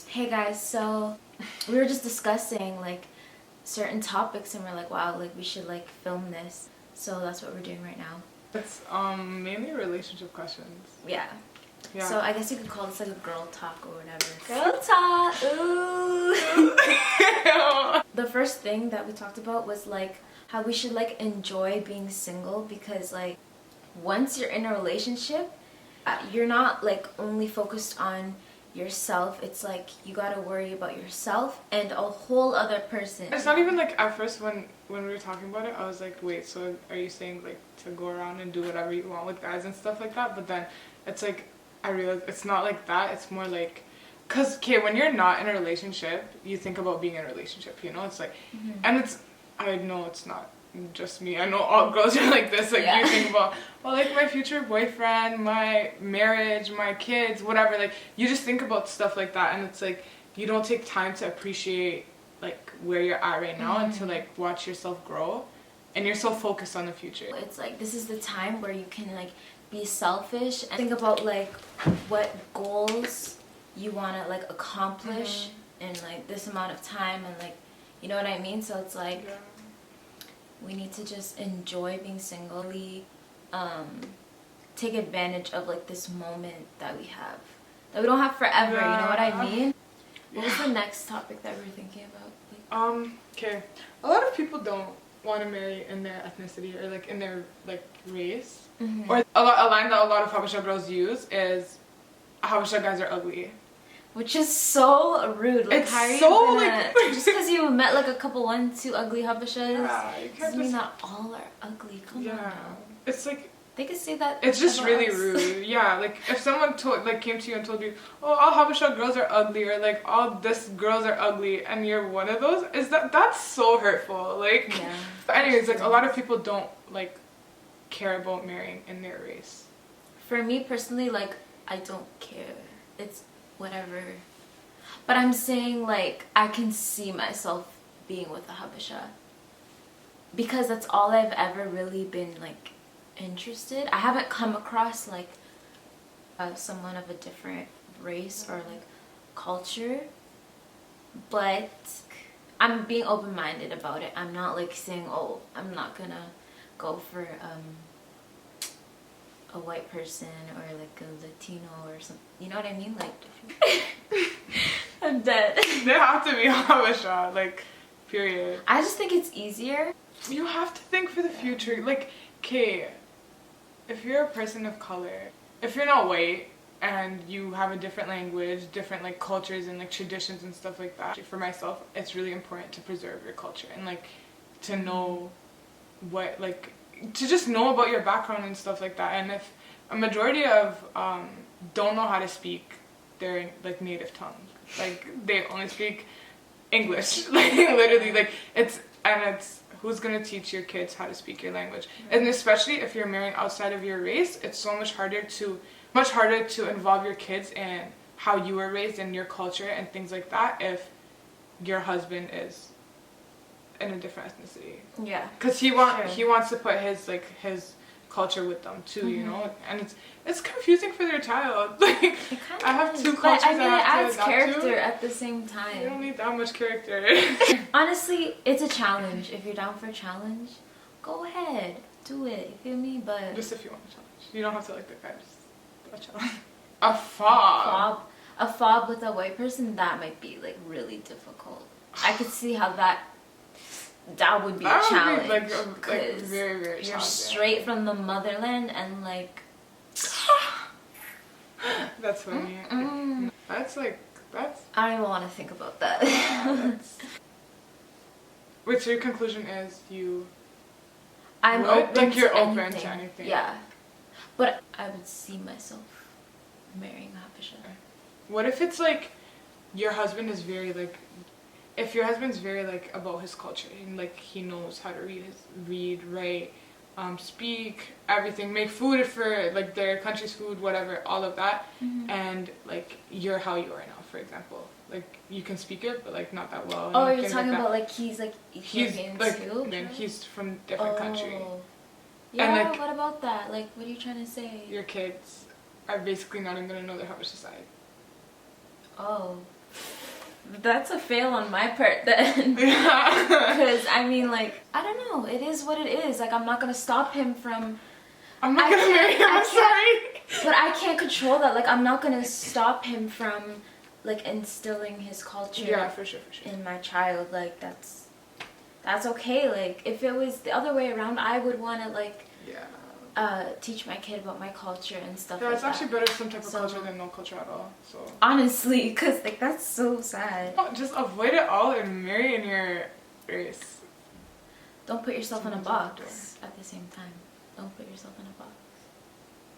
Hey guys, so we were just discussing like certain topics and we're like, wow, like we should like film this. So that's what we're doing right now. It's mainly relationship questions. Yeah. Yeah. So I guess you could call this like a girl talk or whatever. Girl talk. Ooh. The first thing that we talked about was like how we should like enjoy being single because like once you're in a relationship, you're not like only focused on yourself. It's like you gotta worry about yourself and a whole other person. It's not even like at first when we were talking about it, I was like, wait, so are you saying like to go around and do whatever you want with guys and stuff like that? But then it's like I realized it's not like that. It's more like, cause okay, when you're not in a relationship, you think about being in a relationship. You know, it's like, and it's I know it's not just me. I know all girls are like this. Like you think about, well, like my future boyfriend, my marriage, my kids, whatever. Like you just think about stuff like that, and it's like you don't take time to appreciate like where you're at right now and to like watch yourself grow, and you're so focused on the future. It's like this is the time where you can like be selfish and think about like what goals you want to like accomplish in like this amount of time, and like you know what I mean. So it's like we need to just enjoy being single, take advantage of like this moment that we have, that we don't have forever. You know what I mean? What was the next topic that we were thinking about? Like, Okay, a lot of people don't want to marry in their ethnicity or like in their like race. Or a line that a lot of Habesha girls use is Habesha guys are ugly. which is so rude. Like, It's how are you so, gonna, like just because you met like a couple 1-2 ugly Habeshas you can't doesn't mean just, that all are ugly. Come on now. It's like They could say that. it's just about really us. rude. Yeah, like if someone came to you and told you, oh, all Habesha girls are ugly, or like all this girls are ugly, and you're one of those, that's so hurtful. Like, Yeah. But anyways, like a lot of people don't like care about marrying in their race. For me personally, like I don't care. It's whatever. But I'm saying like I can see myself being with a Habesha because that's all I've ever really been like interested. I haven't come across like someone of a different race or like culture, but I'm being open-minded about it. I'm not like saying, oh, I'm not gonna go for a white person or like a Latino or something. You know what I mean? Like I'm dead. They have to be Habesha, like, period. I just think it's easier. You have to think for the future. Like, okay, if you're a person of color, if you're not white and you have a different language, different like cultures and like traditions and stuff like that, for myself, it's really important to preserve your culture and like to know what like to just know about your background and stuff like that. And if a majority of don't know how to speak their like native tongue, like they only speak English, like literally, like it's who's gonna teach your kids how to speak your language? And especially if you're marrying outside of your race, it's so much harder to involve your kids in how you were raised and your culture and things like that if your husband is in a different ethnicity. Yeah. Because he wants to put his culture with them too, you know, and it's confusing for their child. Like I have two cultures. I mean, it adds adapt character to. at the same time. You don't need that much character. Honestly, it's a challenge. If you're down for a challenge, go ahead, do it. You feel me? But Just if you want a challenge, you don't have to like the guy. Just a challenge. A fob. A fob with a white person, that might be like really difficult. I could see how that would be a challenge. Would be, like very, very you're challenging. straight from the motherland and like That's funny. That's I don't even want to think about that. Which your conclusion is I'm open like you're to open anything. to anything. Yeah, but I would see myself marrying a Habesha. What if it's like your husband is very like, if your husband's very like about his culture and like he knows how to read, write, speak, everything, make food for like their country's food, whatever, all of that, and like you're how you are now, for example, like you can speak it but like not that well. Oh, you're talking about like he's like Ethiopian too? Then he's from different country. Yeah, and like what about that? Like, what are you trying to say? your kids are basically not even gonna know their Habesha side. Oh. That's a fail on my part then. Yeah. Because, I mean, like, I don't know. It is what it is. Like, I'm not going to stop him from... I'm not gonna marry him, I'm sorry. But I can't control that. Like, I'm not going to stop him from, like, instilling his culture Yeah, for sure, for sure. in my child. Like, that's okay. Like, if it was the other way around, I would want to, like... Yeah. Teach my kid about my culture and stuff Yeah, like it's that. actually better some type of culture than no culture at all. So honestly, because like that's so sad. just avoid it all and marry in your race. Don't put yourself in a box at the same time. Don't put yourself in a box.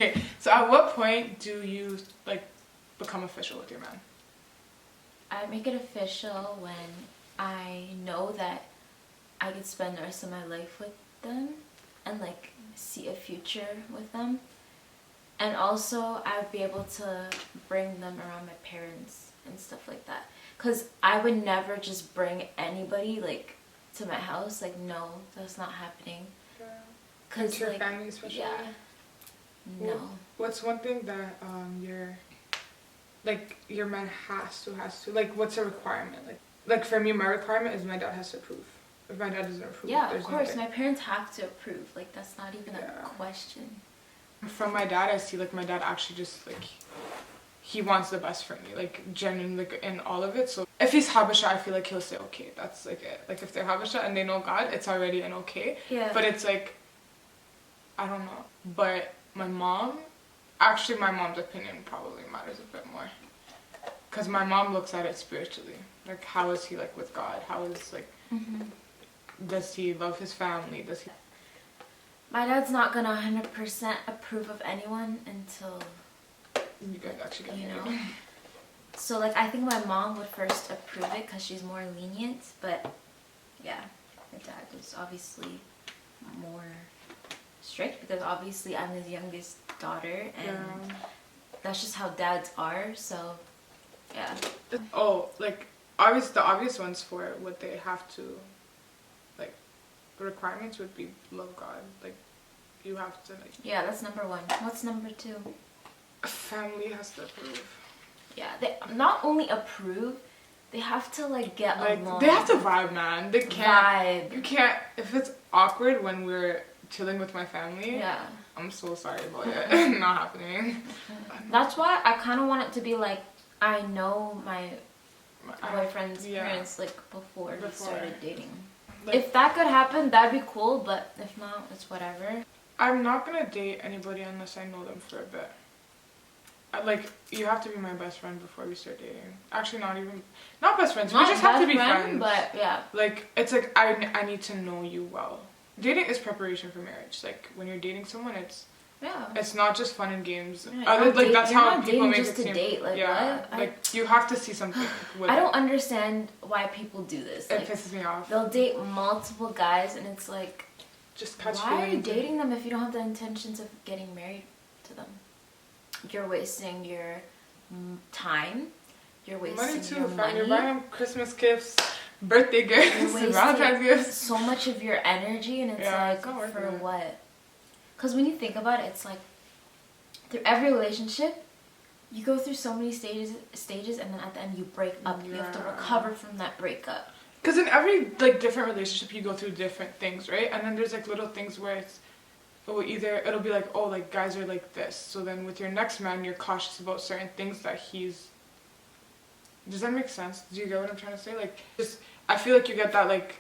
Okay, so at what point do you like become official with your man? I make it official when I know that I could spend the rest of my life with them and like see a future with them, and also I'd be able to bring them around my parents and stuff like that, because I would never just bring anybody like to my house. Like, no, that's not happening. Because your like, family especially. yeah, no. What's one thing that your man has to like, what's a requirement? Like for me, my requirement is my dad has to approve. If my dad doesn't approve, Yeah, there's of course, no way. my parents have to approve. Like, that's not even a question. From my dad, I see like my dad actually just like he wants the best for me, like genuinely, like in all of it. So if he's Habesha, I feel like he'll say okay, that's like it. Like if they're Habesha and they know God, it's already an okay. Yeah. But it's like, I don't know. But my mom's opinion probably matters a bit more. Because my mom looks at it spiritually. Like, how is he like with God? How is like, does he love his family? Does he? My dad's not gonna 100% approve of anyone until You guys actually get you married. know. So like, I think my mom would first approve it because she's more lenient. But yeah, my dad is obviously more strict because obviously I'm his youngest daughter, and that's just how dads are. So yeah. Oh, like the obvious ones for what they have to, like, the requirements would be love God. Like, you have to like. Yeah, that's number one. What's number two? Family has to approve. Yeah, they not only approve, they have to like get along. They have to vibe, man. They can't. Vibe. You can't. If it's awkward when we're chilling with my family. Yeah. I'm so sorry about it. Not happening. That's why I kind of want it to be like, I know my boyfriend's parents like before we started dating. Like, if that could happen, that'd be cool. But if not, it's whatever. I'm not gonna date anybody unless I know them for a bit. Like, you have to be my best friend before we start dating. Actually, not best friends. Not we just have to be friend, friends. But yeah. Like, it's like I need to know you well. Dating is preparation for marriage. Like, when you're dating someone, it's not just fun and games. Yeah, that's how people make just it to seem. date. Like, yeah, what? like you have to see something. I don't understand why people do this. It like, pisses me off. They'll date multiple guys, and it's like, just catch why are you feelings. dating them if you don't have the intentions of getting married to them? You're wasting your time. You're wasting your money. You're buying them Christmas gifts, birthday gifts, Valentine's gifts. So much of your energy, and it's like, for what? Because when you think about it, it's like, through every relationship, you go through so many stages, and then at the end you break up. You have to recover from that breakup. Because in every like different relationship, you go through different things, right? And then there's like little things where it'll be like, oh, like guys are like this. So then with your next man, you're cautious about certain things that he's. Does that make sense? Do you get what I'm trying to say? Like, I feel like you get that like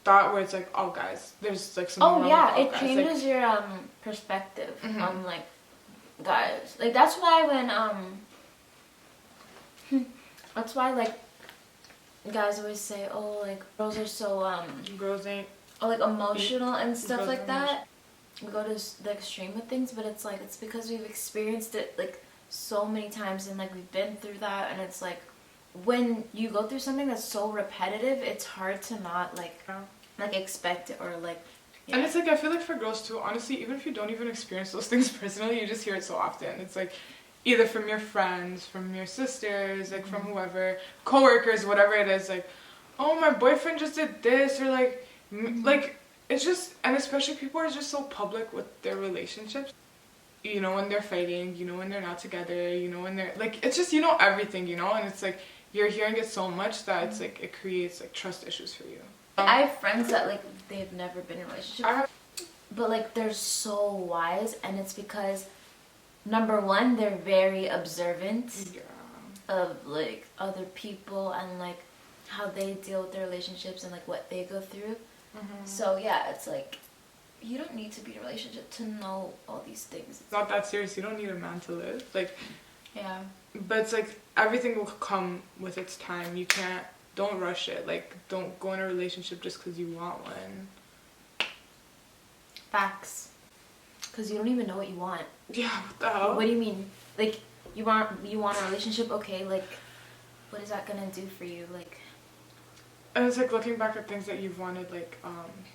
thought where it's like, all guys. There's like some. Oh yeah, it changes your perspective on like guys. Like that's why that's why like guys always say, oh, like girls are so girls ain't like emotional and stuff like that. We go to the extreme with things, but it's like, it's because we've experienced it like so many times, and like we've been through that, and it's like when you go through something that's so repetitive, it's hard to not like expect it or like. Yeah. And it's like, I feel like for girls too, honestly, even if you don't even experience those things personally, you just hear it so often. It's like either from your friends, from your sisters, like from whoever, coworkers, whatever it is, like, oh, my boyfriend just did this, or like, like, it's just, and especially people are just so public with their relationships. You know when they're fighting, you know when they're not together, you know when they're, like, it's just, you know everything, you know, and it's like, you're hearing it so much that it's like it creates like trust issues for you. I have friends that like they've never been in a relationship, I have, but like they're so wise, and it's because number one, they're very observant yeah. of like other people and like how they deal with their relationships and like what they go through. So yeah, it's like you don't need to be in a relationship to know all these things. It's not that serious. You don't need a man to live. Like, Yeah. but it's like everything will come with its time. You can't. Don't rush it. Like, don't go in a relationship just because you want one. Facts. Because you don't even know what you want. Yeah. What the hell? What do you mean? Like you want a relationship? Okay. Like, what is that gonna do for you? Like. And it's like looking back at things that you've wanted like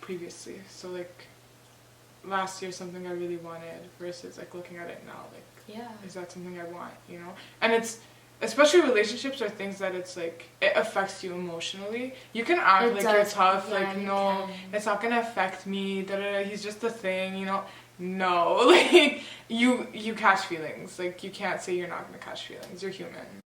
previously. So like last year something I really wanted versus like looking at it now, like Yeah. is that something I want, you know? And it's especially relationships are things that it's like it affects you emotionally. You can act It like does. you're tough, Yeah, like you no, can. it's not gonna affect me, da da da, he's just a thing, you know. No, like you catch feelings. Like you can't say you're not gonna catch feelings. You're human.